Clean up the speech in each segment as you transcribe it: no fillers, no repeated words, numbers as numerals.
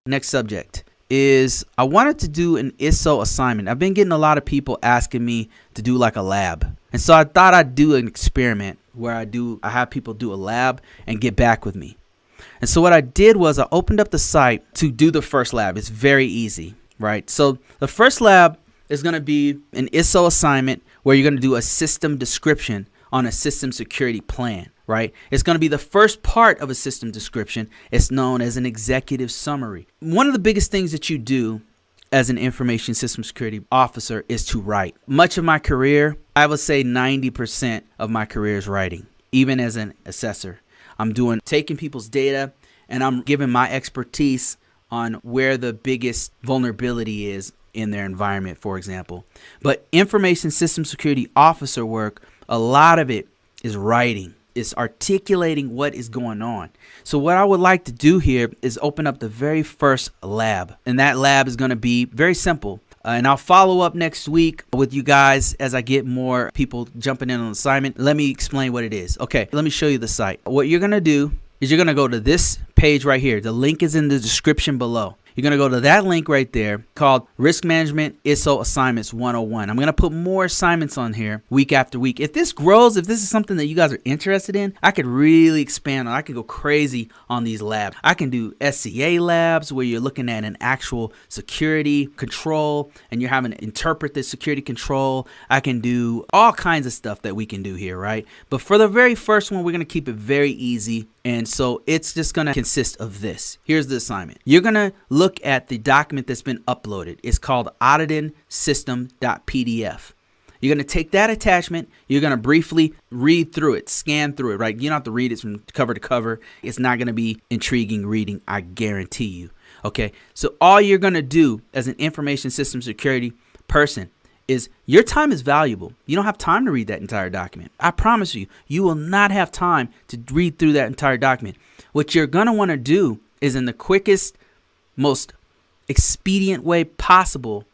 Next subject is I wanted to do an ISSO assignment. I've been getting a lot of people asking me to do like a lab. And so I thought I'd do an experiment where I have people do a lab and get back with me. And so what I did was I opened up the site to do the first lab. It's very easy, right? So the first lab is going to be an ISSO assignment where you're going to do a system description on a system security plan, right? It's going to be the first part of a system description. It's known as an executive summary. One of the biggest things that you do as an information system security officer is to write. Much of my career, I would say 90% of my career is writing. Even as an assessor, I'm taking people's data and I'm giving my expertise on where the biggest vulnerability is in their environment, for example. But information system security officer work, a lot of it is writing. It's articulating what is going on. So what I would like to do here is open up the very first lab. And that lab is going to be very simple. And I'll follow up next week with you guys as I get more people jumping in on the assignment. Let me explain what it is. Okay, let me show you the site. What you're going to do is you're going to go to this page right here. The link is in the description below. You're going to go to that link right there called Risk Management ISSO Assignments 101. I'm going to put more assignments on here week after week. If this grows, if this is something that you guys are interested in, I could really expand on. I could go crazy on these labs. I can do SCA labs where you're looking at an actual security control and you're having to interpret the security control. I can do all kinds of stuff that we can do here, right? But for the very first one, we're going to keep it very easy. And so it's just going to consist of this. Here's the assignment. You're going to look at the document that's been uploaded. It's called auditing.system.pdf. You're going to take that attachment. You're going to briefly read through it, scan through it, right? You don't have to read it from cover to cover. It's not going to be intriguing reading, I guarantee you. Okay, so all you're going to do as an information system security person is your time is valuable. You don't have time to read that entire document. I promise you, you will not have time to read through that entire document. What you're going to want to do is in the quickest, most expedient way possible,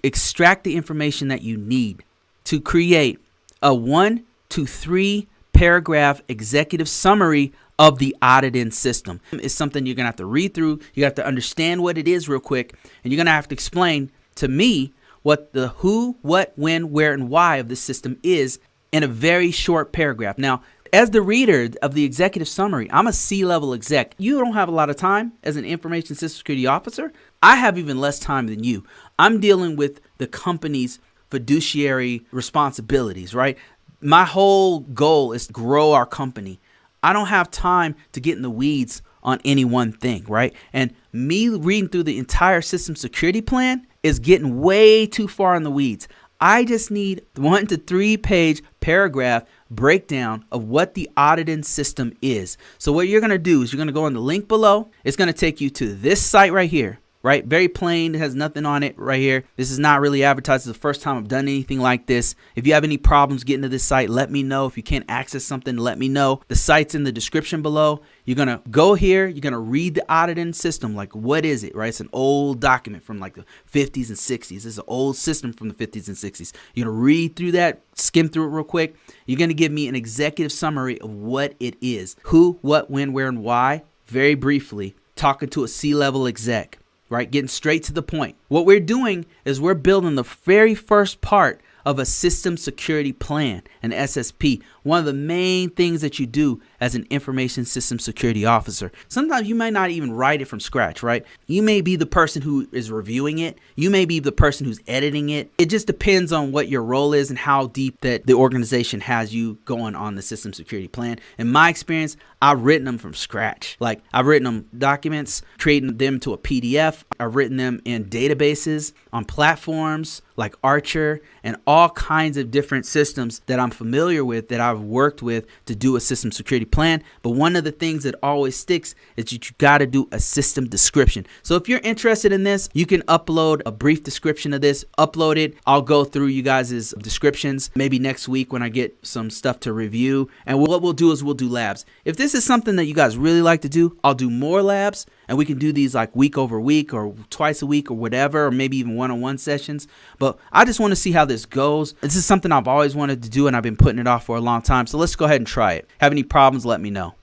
extract the information that you need to create a 1 to 3 paragraph executive summary of the auditing system. It's something you're going to have to read through. You have to understand what it is real quick, and you're going to have to explain to me what the who, what, when, where, and why of this system is in a very short paragraph. Now, as the reader of the executive summary, I'm a C-level exec. You don't have a lot of time as an information system security officer. I have even less time than you. I'm dealing with the company's fiduciary responsibilities, right? My whole goal is to grow our company. I don't have time to get in the weeds on any one thing, right? And me reading through the entire system security plan is getting way too far in the weeds. I just need 1 to 3 page paragraph breakdown of what the auditing system is. So what you're going to do is you're going to go on the link below. It's going to take you to this site right here, right? Very plain. It has nothing on it right here. This is not really advertised. It's the first time I've done anything like this. If you have any problems getting to this site, let me know. If you can't access something, let me know. The site's in the description below. You're going to go here. You're going to read the auditing system. Like, what is it, right? It's an old document from like the 50s and 60s. It's an old system from the 50s and 60s. You're going to read through that, skim through it real quick. You're going to give me an executive summary of what it is. Who, what, when, where, and why. Very briefly, talking to a C-level exec. Right? Getting straight to the point. What we're doing is we're building the very first part of a system security plan, an SSP. One of the main things that you do as an information system security officer. Sometimes you might not even write it from scratch, right? You may be the person who is reviewing it. You may be the person who's editing it. It just depends on what your role is and how deep that the organization has you going on the system security plan. In my experience, I've written them from scratch. Like, I've written them documents, creating them to a PDF. I've written them in databases on platforms like Archer and all kinds of different systems that I'm familiar with, that I've worked with to do a system security plan. But one of the things that always sticks is that you got to do a system description. So if you're interested in this, you can upload a brief description of this, upload it. I'll go through you guys' descriptions maybe next week when I get some stuff to review. And what we'll do is we'll do labs. If this is something that you guys really like to do, I'll do more labs. And we can do these like week over week or twice a week or whatever, or maybe even one-on-one sessions. But I just want to see how this goes. This is something I've always wanted to do, and I've been putting it off for a long time. So let's go ahead and try it. Have any problems, let me know.